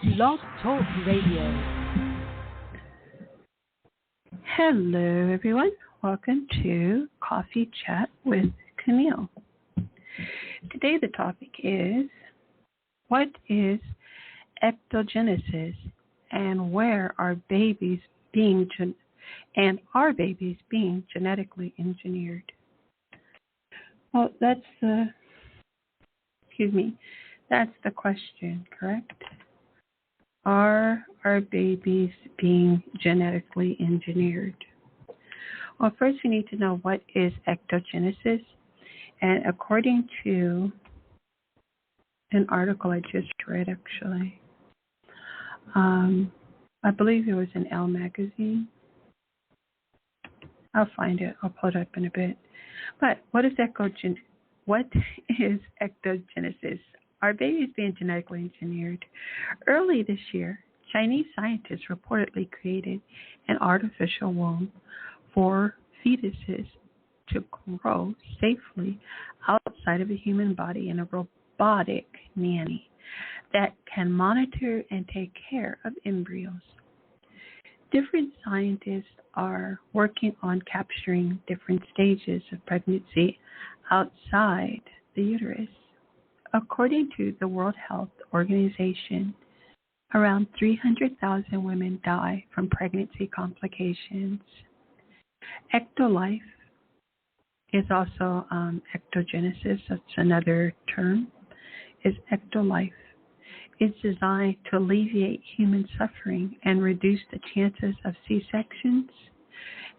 Blog Talk Radio. Hello, everyone. Welcome to Coffee Chat with Camille. Today the topic is, what is ectogenesis and where are babies being genetically engineered? Well, that's the question, correct? Are our babies being genetically engineered? Well, first we need to know what is ectogenesis. And according to an article I just read, actually, I believe it was in Elle magazine. I'll find it. I'll pull it up in a bit. But what is ectogenesis? Are babies being genetically engineered? Early this year, Chinese scientists reportedly created an artificial womb for fetuses to grow safely outside of a human body in a robotic nanny that can monitor and take care of embryos. Different scientists are working on capturing different stages of pregnancy outside the uterus. According to the World Health Organization, around 300,000 women die from pregnancy complications. EctoLife is also ectogenesis. That's another term. Is EctoLife. It's designed to alleviate human suffering and reduce the chances of C-sections.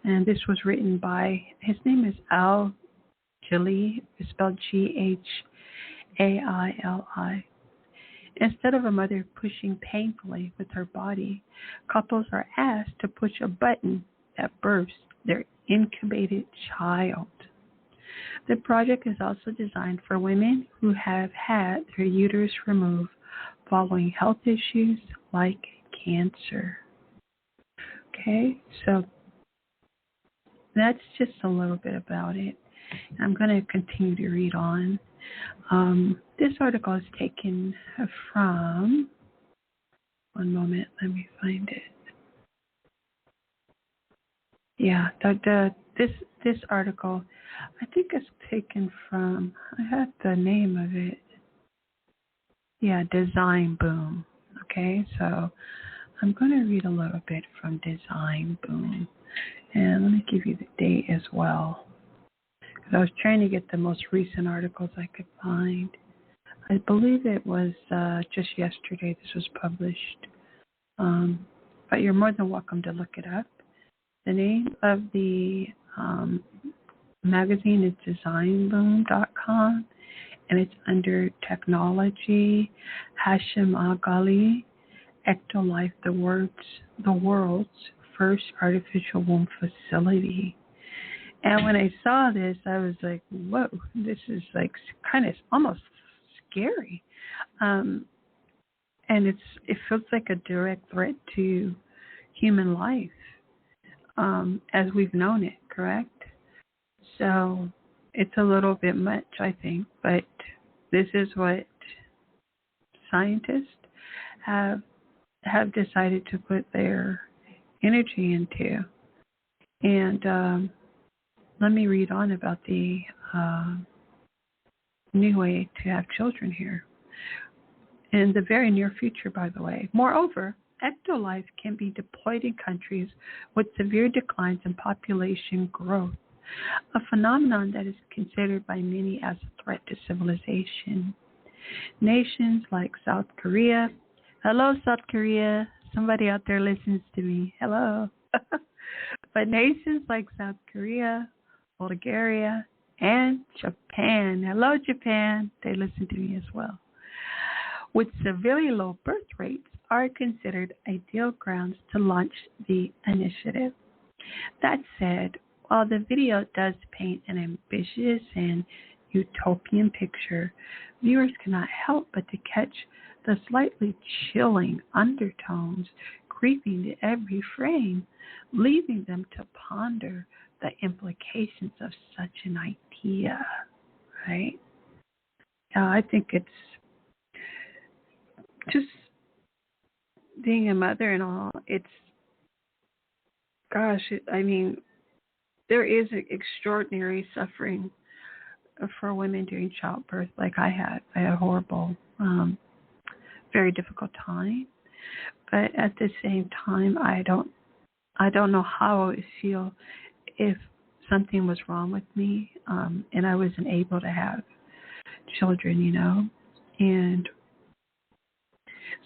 And this was written by, his name is Al-Ghaili, spelled Ghaili. Instead of a mother pushing painfully with her body, couples are asked to push a button that births their incubated child. The project is also designed for women who have had their uterus removed following health issues like cancer. Okay, so that's just a little bit about it. I'm going to continue to read on. This article is taken from, one moment, let me find it. Yeah, this article, I think it's taken from, I have the name of it. Yeah, Design Boom. Okay, so I'm going to read a little bit from Design Boom. And let me give you the date as well. I was trying to get the most recent articles I could find. I believe it was just yesterday this was published. But you're more than welcome to look it up. The name of the magazine is designboom.com, and it's under Technology, Al-Ghaili, EctoLife, the world's first artificial womb facility. And when I saw this, I was like, whoa, this is like kind of almost scary. And it feels like a direct threat to human life as we've known it, correct? So it's a little bit much, I think, but this is what scientists have decided to put their energy into. And let me read on about the new way to have children here. In the very near future, by the way. Moreover, EctoLife can be deployed in countries with severe declines in population growth, a phenomenon that is considered by many as a threat to civilization. Nations like South Korea, hello South Korea, somebody out there listens to me, hello. But nations like South Korea, Bulgaria, and Japan. Hello, Japan. They listen to me as well. With severely low birth rates, are considered ideal grounds to launch the initiative. That said, while the video does paint an ambitious and utopian picture, viewers cannot help but to catch the slightly chilling undertones creeping to every frame, leaving them to ponder the implications of such an idea, right? I think it's just being a mother and all, it's, gosh, I mean, there is extraordinary suffering for women during childbirth, like I had. I had a horrible, very difficult time. But at the same time, I don't know how I would feel if something was wrong with me, and I wasn't able to have children, you know. And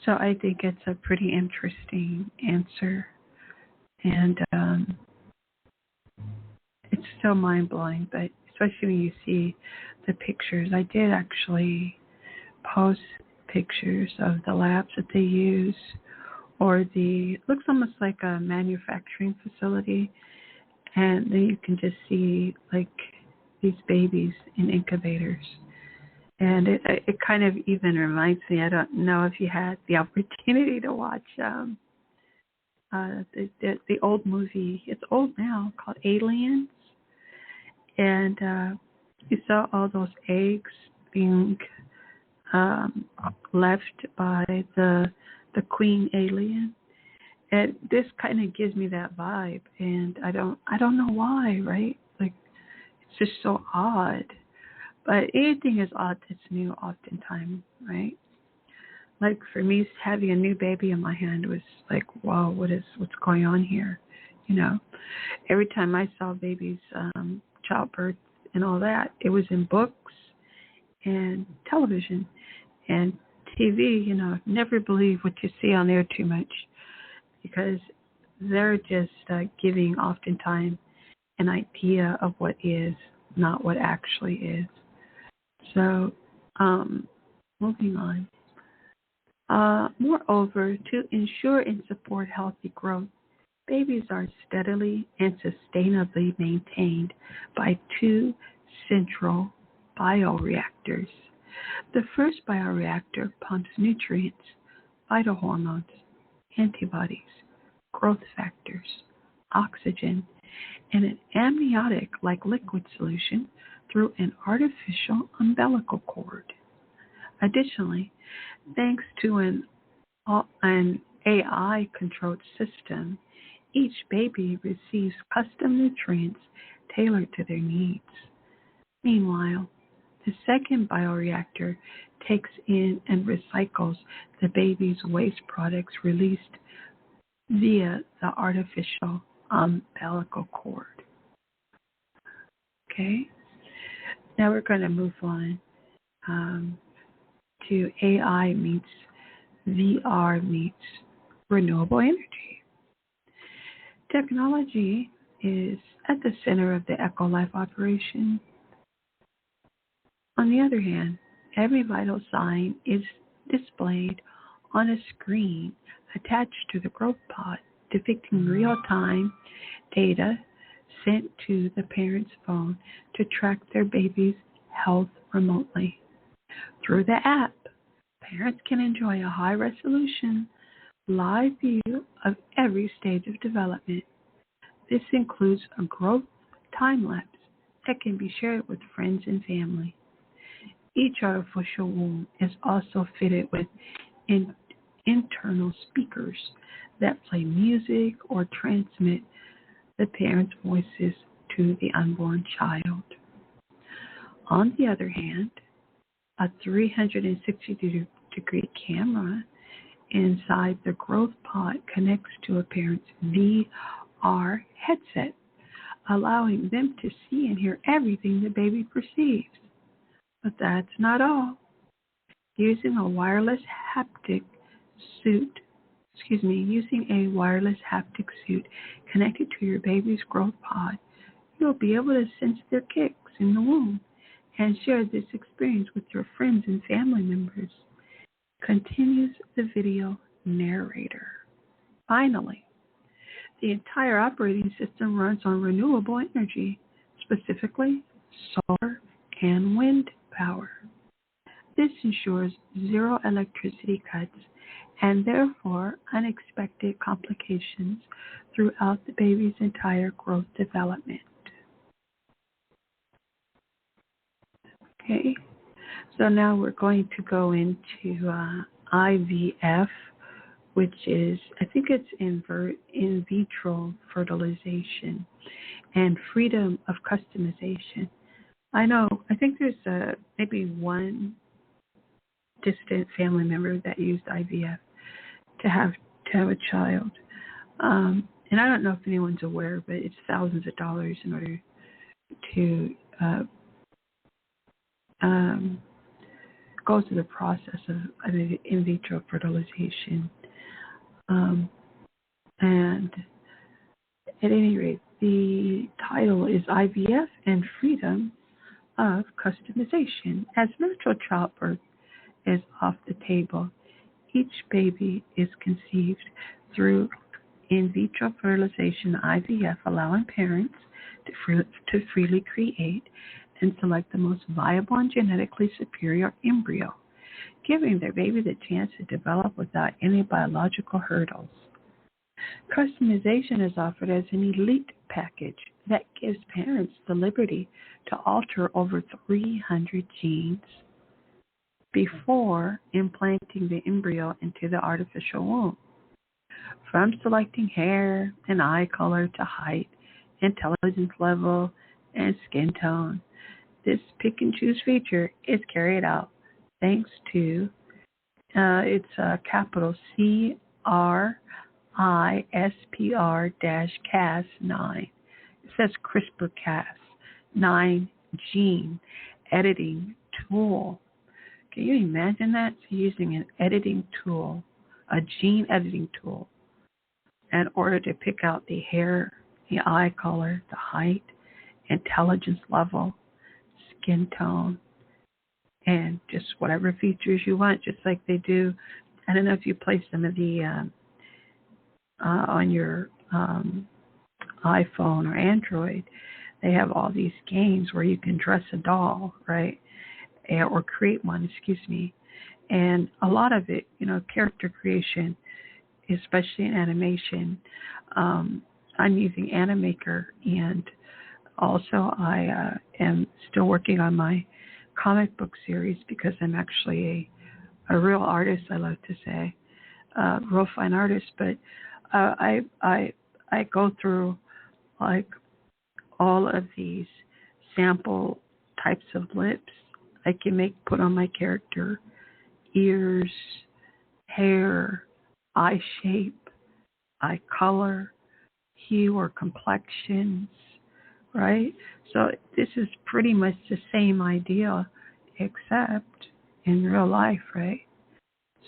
so I think it's a pretty interesting answer. And it's so mind-blowing, but especially when you see the pictures. I did actually post pictures of the labs that they use, or looks almost like a manufacturing facility, and then you can just see like these babies in incubators. And it kind of even reminds me, I don't know if you had the opportunity to watch the old movie, it's old now, called Aliens. And you saw all those eggs being left by the queen alien. And this kind of gives me that vibe, and I don't know why, right? Like, it's just so odd. But anything is odd that's new oftentimes, right? Like for me, having a new baby in my hand was like, wow, what's going on here? You know, every time I saw babies, childbirth and all that, it was in books and television and TV. You know, never believe what you see on there too much, because they're just giving oftentimes an idea of what is, not what actually is. So, moving on. Moreover, to ensure and support healthy growth, babies are steadily and sustainably maintained by two central bioreactors. The first bioreactor pumps nutrients, vital hormones, antibodies, growth factors, oxygen, and an amniotic-like liquid solution through an artificial umbilical cord. Additionally, thanks to an AI-controlled system, each baby receives custom nutrients tailored to their needs. Meanwhile, the second bioreactor takes in and recycles the baby's waste products released via the artificial umbilical cord. Okay, now we're going to move on to AI meets VR meets renewable energy. Technology is at the center of the EctoLife operation. On the other hand, every vital sign is displayed on a screen attached to the growth pod, depicting real-time data sent to the parent's phone to track their baby's health remotely. Through the app, parents can enjoy a high-resolution live view of every stage of development. This includes a growth time-lapse that can be shared with friends and family. Each artificial womb is also fitted with internal speakers that play music or transmit the parents' voices to the unborn child. On the other hand, a 360-degree camera inside the growth pod connects to a parent's VR headset, allowing them to see and hear everything the baby perceives. But that's not all. Using a wireless haptic suit connected to your baby's growth pod, you'll be able to sense their kicks in the womb and share this experience with your friends and family members. Continues the video narrator. Finally, the entire operating system runs on renewable energy, specifically solar and wind power. This ensures zero electricity cuts and therefore unexpected complications throughout the baby's entire growth development. Okay, so now we're going to go into IVF, which is, I think it's in vitro fertilization, and freedom of customization. I think there's maybe one distant family member that used IVF to have a child. And I don't know if anyone's aware, but it's thousands of dollars in order to go through the process of in vitro fertilization. And at any rate, the title is IVF and Freedom of Customization. As natural childbirth is off the table, each baby is conceived through in vitro fertilization, IVF, allowing parents to freely create and select the most viable and genetically superior embryo, giving their baby the chance to develop without any biological hurdles. Customization is offered as an elite package that gives parents the liberty to alter over 300 genes before implanting the embryo into the artificial womb. From selecting hair and eye color to height, intelligence level, and skin tone, this pick and choose feature is carried out thanks to it's capital CRISPR-Cas9. It says CRISPR-Cas9 gene editing tool. Can you imagine that? So using an editing tool, a gene editing tool, in order to pick out the hair, the eye color, the height, intelligence level, skin tone, and just whatever features you want, just like they do. I don't know if you play some of the on your iPhone or Android, they have all these games where you can dress a doll, right? Or create one, and a lot of it, character creation, especially in animation. I'm using Animaker, and also I am still working on my comic book series because I'm actually a real artist, I love to say, real fine artist. But I go through like all of these sample types of lips I can put on my character, ears, hair, eye shape, eye color, hue or complexions, right? So this is pretty much the same idea, except in real life, right?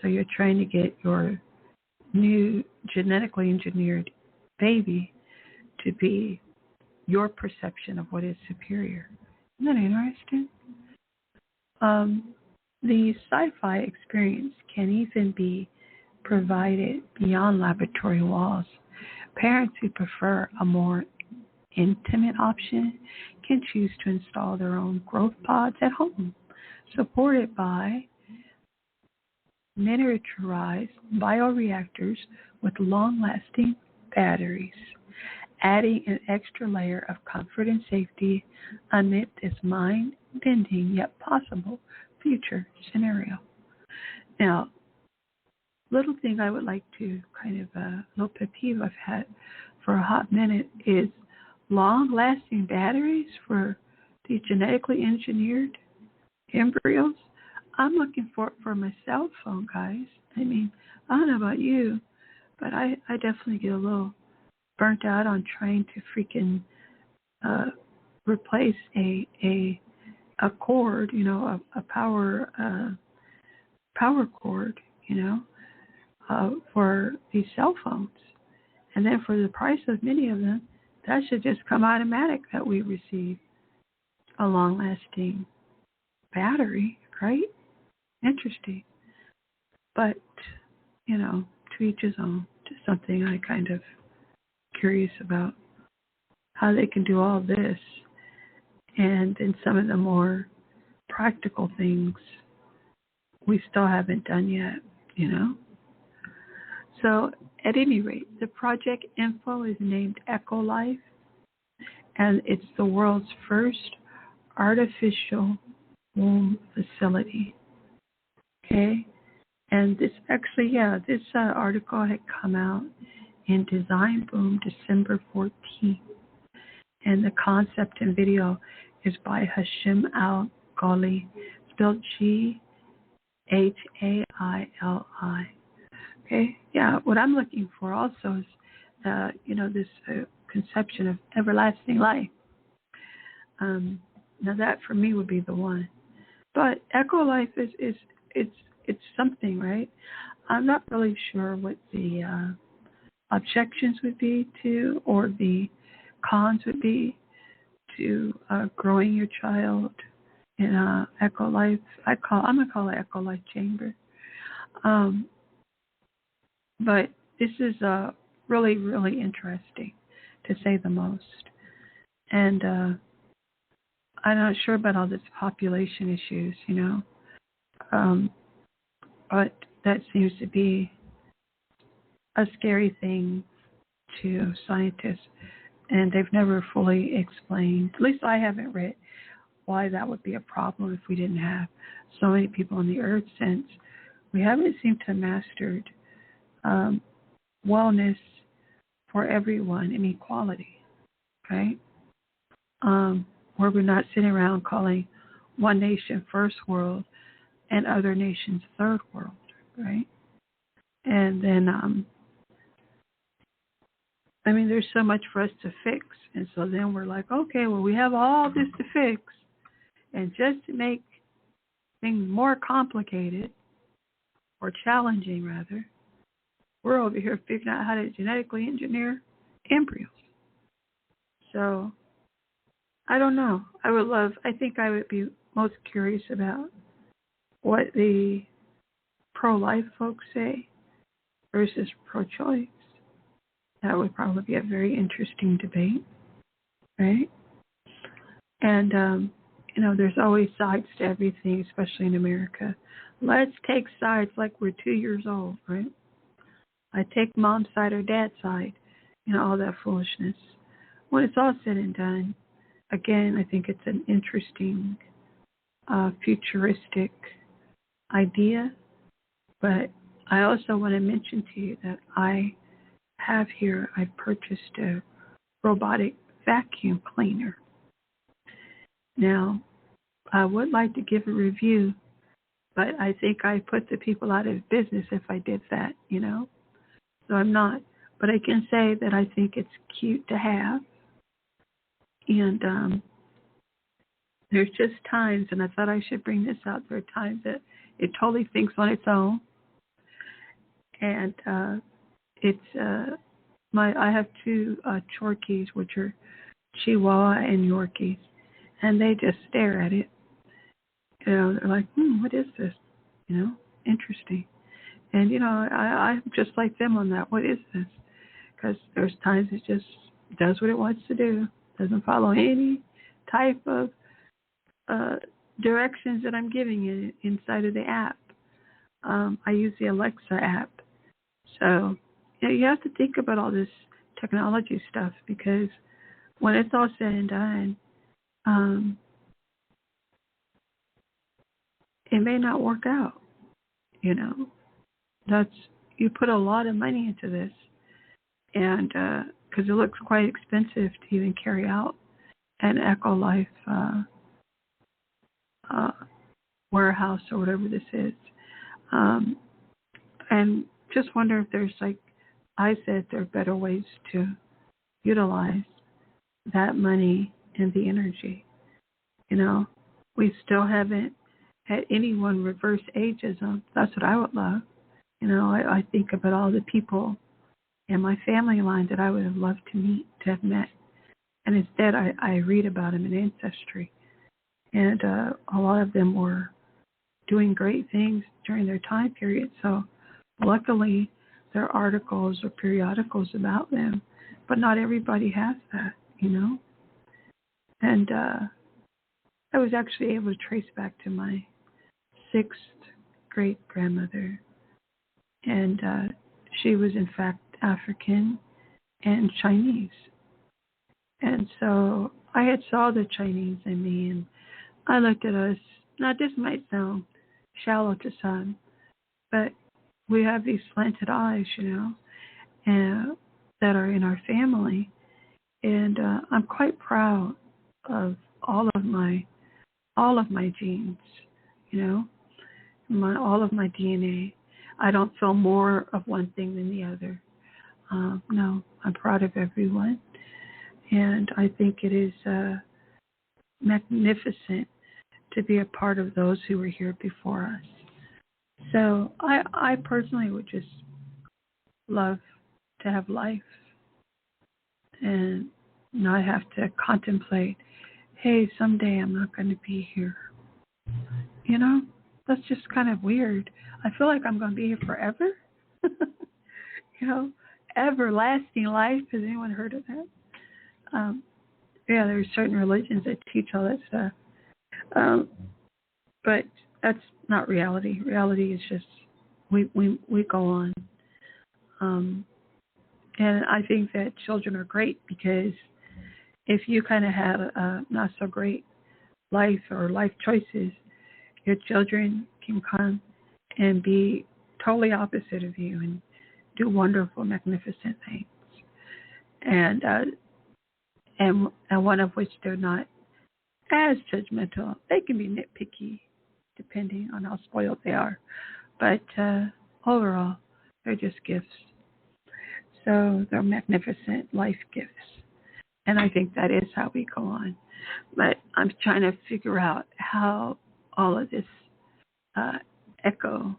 So you're trying to get your new genetically engineered baby to be your perception of what is superior. Isn't that interesting? The sci-fi experience can even be provided beyond laboratory walls. Parents who prefer a more intimate option can choose to install their own growth pods at home, supported by miniaturized bioreactors with long-lasting batteries, adding an extra layer of comfort and safety amid this mind-bending yet possible future scenario. Now, little thing I would like to little pet peeve I've had for a hot minute is long-lasting batteries for these genetically engineered embryos. I'm looking for it for my cell phone, guys. I mean, I don't know about you, but I definitely get a little burnt out on trying to freaking replace a cord, a power cord, for these cell phones. And then for the price of many of them, that should just come automatic that we receive a long-lasting battery, right? Interesting. But, to each his own. Just something I kind of curious about how they can do all this. And in some of the more practical things we still haven't done yet, So at any rate, the project info is named EctoLife, and it's the world's first artificial womb facility. Okay? And this actually, this article had come out in Design Boom December 14th. And the concept and video is by Hashim Al-Ghaili, spelled Ghaili. Okay, yeah, what I'm looking for also is, this conception of everlasting life. Now that for me would be the one. But EctoLife it's something, right? I'm not really sure what the objections would be to, or the cons would be to growing your child in a EctoLife. I'm gonna call it EctoLife chamber. But this is really, really interesting, to say the most. And I'm not sure about all these population issues, but that seems to be a scary thing to scientists, and they've never fully explained, at least I haven't read, why that would be a problem if we didn't have so many people on the earth, since we haven't seemed to have mastered wellness for everyone and equality, right? Where we're not sitting around calling one nation first world and other nations third world, right? And then, there's so much for us to fix. And so then we're like, okay, well, we have all this to fix. And just to make things more complicated, or challenging rather, we're over here figuring out how to genetically engineer embryos. So, I don't know. I think I would be most curious about what the pro-life folks say versus pro-choice. That would probably be a very interesting debate, right? And, there's always sides to everything, especially in America. Let's take sides like we're 2 years old, right? I take mom's side or dad's side, all that foolishness. When it's all said and done, again, I think it's an interesting, futuristic idea. But I also want to mention to you that I've purchased a robotic vacuum cleaner. Now, I would like to give a review, but I think I put the people out of business if I did that, So I'm not. But I can say that I think it's cute to have. And there's just times, and I thought I should bring this out, there are times that it totally thinks on its own. And I have two Chorkies, which are Chihuahua and Yorkies, and they just stare at it. They're like, what is this? Interesting. And, I'm just like them on that. What is this? Because there's times it just does what it wants to do. Doesn't follow any type of directions that I'm giving it inside of the app. I use the Alexa app. So, you have to think about all this technology stuff, because when it's all said and done, it may not work out. You put a lot of money into this, and because it looks quite expensive to even carry out an EctoLife warehouse or whatever this is, and just wonder if there's, like I said, there are better ways to utilize that money and the energy. We still haven't had anyone reverse ageism. That's what I would love. I think about all the people in my family line that I would have loved to have met. And instead, I read about them in Ancestry. And a lot of them were doing great things during their time period. So luckily, there are articles or periodicals about them. But not everybody has that, And I was actually able to trace back to my 6th great-grandmother. And she was, in fact, African and Chinese. And so I had saw the Chinese in me, and I looked at us. Now, this might sound shallow to some, but we have these slanted eyes, and that are in our family. And I'm quite proud of all of my genes, all of my DNA. I don't feel more of one thing than the other. No, I'm proud of everyone. And I think it is magnificent to be a part of those who were here before us. So I personally would just love to have life and not have to contemplate, hey, someday I'm not going to be here. That's just kind of weird. I feel like I'm going to be here forever. Everlasting life. Has anyone heard of that? Yeah, there's certain religions that teach all that stuff. But that's not reality. Reality is just we go on. And I think that children are great because if you kind of have a not so great life or life choices, your children can come and be totally opposite of you and do wonderful, magnificent things. And one of which they're not as judgmental. They can be nitpicky depending on how spoiled they are. But overall, they're just gifts. So they're magnificent life gifts. And I think that is how we go on. But I'm trying to figure out how all of this EctoLife,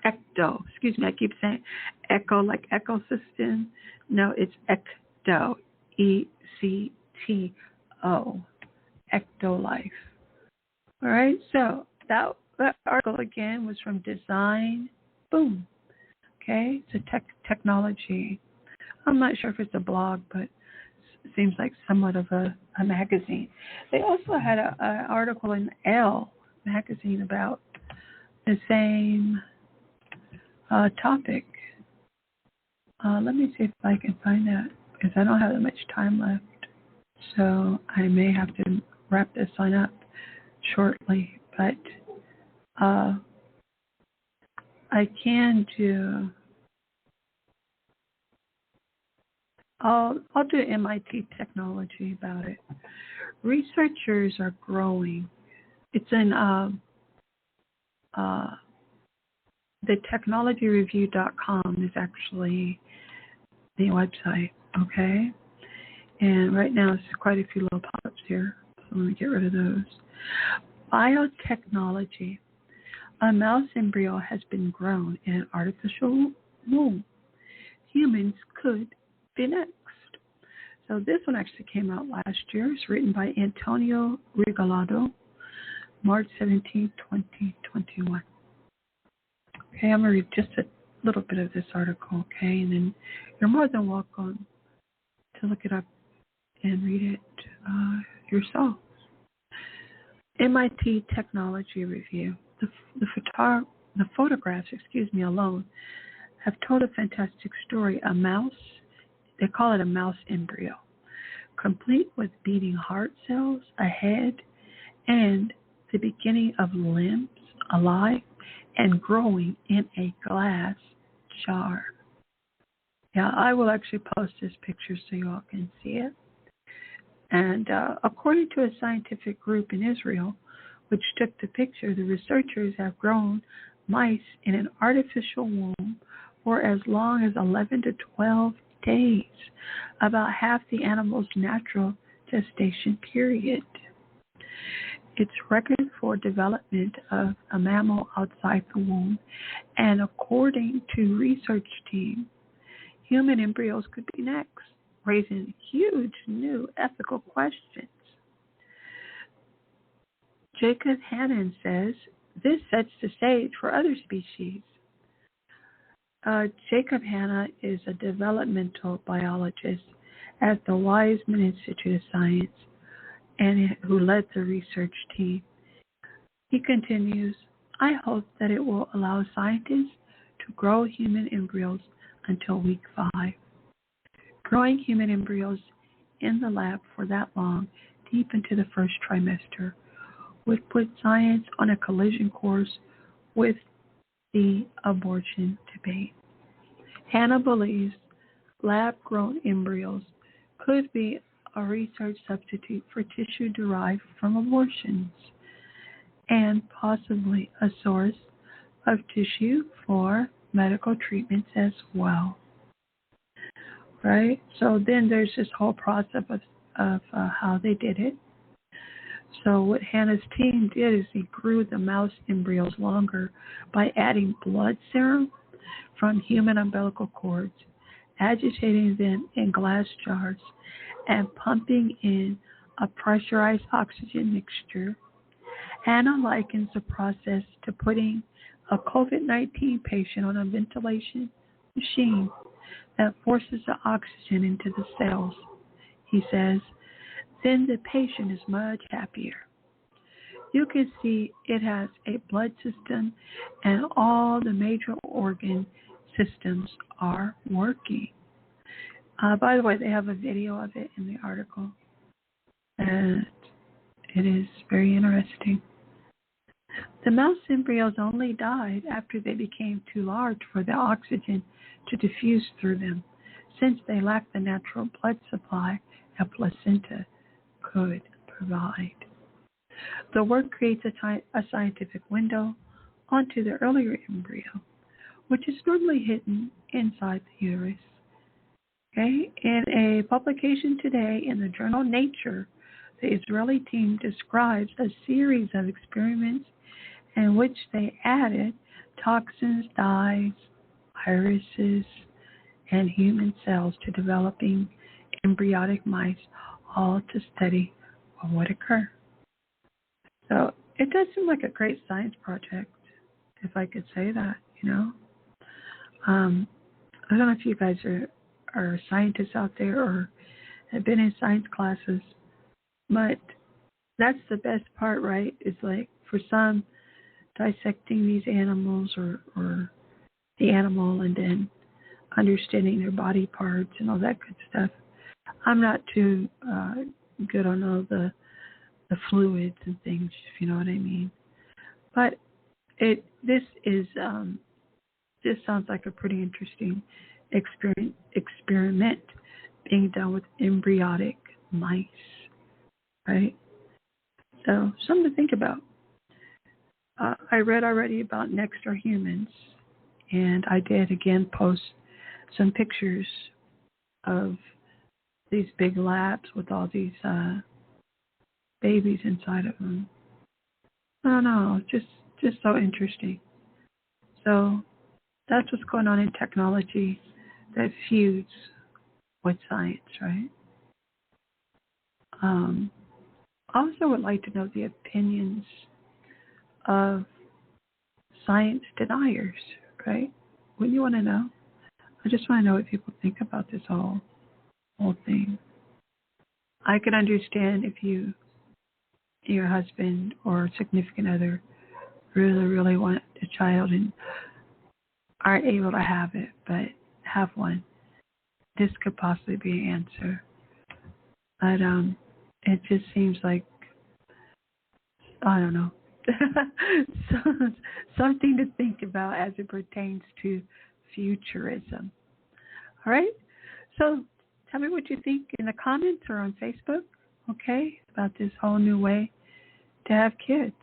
I keep saying echo like ecosystem. No, it's Ecto, ECTO, EctoLife. All right, so that article again was from Design Boom. Okay, it's a technology. I'm not sure if it's a blog, but it seems like somewhat of a magazine. They also had an article in Elle magazine about the same topic. Let me see if I can find that because I don't have that much time left. So I may have to wrap this one up shortly, but I can do. I'll do MIT technology about it. Researchers are growing. It's in the technologyreview.com is actually the website, okay? And right now, there's quite a few little pop-ups here, so let me get rid of those. Biotechnology. A mouse embryo has been grown in an artificial womb. Humans could be next. So this one actually came out last year. It's written by Antonio Regalado, March 17, 2021. Okay, I'm going to read just a little bit of this article, okay? And then you're more than welcome to look it up and read it yourself. MIT Technology Review. The photographs, alone have told a fantastic story. A mouse, they call it a mouse embryo, complete with beating heart cells, a head, and the beginning of limbs, alive and growing in a glass jar. Yeah, I will actually post this picture so you all can see it. And according to a scientific group in Israel, which took the picture, the researchers have grown mice in an artificial womb for as long as 11 to 12 days, about half the animal's natural gestation period. It's record for development of a mammal outside the womb, and according to research team, human embryos could be next, raising huge new ethical questions. Jacob Hannon says this sets the stage for other species. Jacob Hanna is a developmental biologist at the Weizmann Institute of Science and who led the research team. He continues, I hope that it will allow scientists to grow human embryos until week 5. Growing human embryos in the lab for that long, deep into the first trimester, would put science on a collision course with the abortion debate. Hannah believes lab-grown embryos could be a research substitute for tissue derived from abortions and possibly a source of tissue for medical treatments as well. Right? So then there's this whole process of how they did it. So what Hannah's team did is he grew the mouse embryos longer by adding blood serum from human umbilical cords, agitating them in glass jars, and pumping in a pressurized oxygen mixture. Hannah likens the process to putting a COVID-19 patient on a ventilation machine that forces the oxygen into the cells. He says, then the patient is much happier. You can see it has a blood system and all the major organ systems are working. By the way, they have a video of it in the article, and it is very interesting. The mouse embryos only died after they became too large for the oxygen to diffuse through them, since they lacked the natural blood supply a placenta could provide. The work creates a scientific window onto the earlier embryo, which is normally hidden inside the uterus. Okay? In a publication today in the journal Nature, the Israeli team describes a series of experiments in which they added toxins, dyes, viruses, and human cells to developing embryonic mice, all to study what would occur. So it does seem like a great science project, if I could say that, you know. I don't know if you guys are scientists out there or have been in science classes, but that's the best part, right? Is like for some, dissecting these animals or the animal and then understanding their body parts and all that good stuff. I'm not too good on all the fluids and things, if you know what I mean. But this sounds like a pretty interesting experiment being done with embryonic mice, right? So something to think about. I read already about Next Are Humans, and I did again post some pictures of these big labs with all these babies inside of them. I don't know, just so interesting. So that's what's going on in technology that feuds with science, right? I also would like to know the opinions of science deniers, right? Wouldn't you want to know? I just want to know what people think about this whole thing. I can understand if your husband or significant other really want a child and aren't able to have it, but have one. This could possibly be an answer. But it just seems like, I don't know, something to think about as it pertains to futurism. All right? So tell me what you think in the comments or on Facebook, okay, about this whole new way to have kids.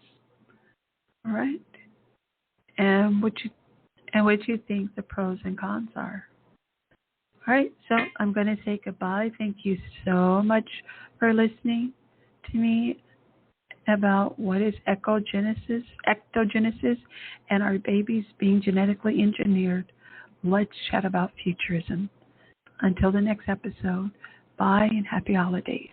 All right? And what you think the pros and cons are. All right, so I'm going to say goodbye. Thank you so much for listening to me about what is ectogenesis, and our babies being genetically engineered. Let's chat about futurism. Until the next episode, bye and happy holidays.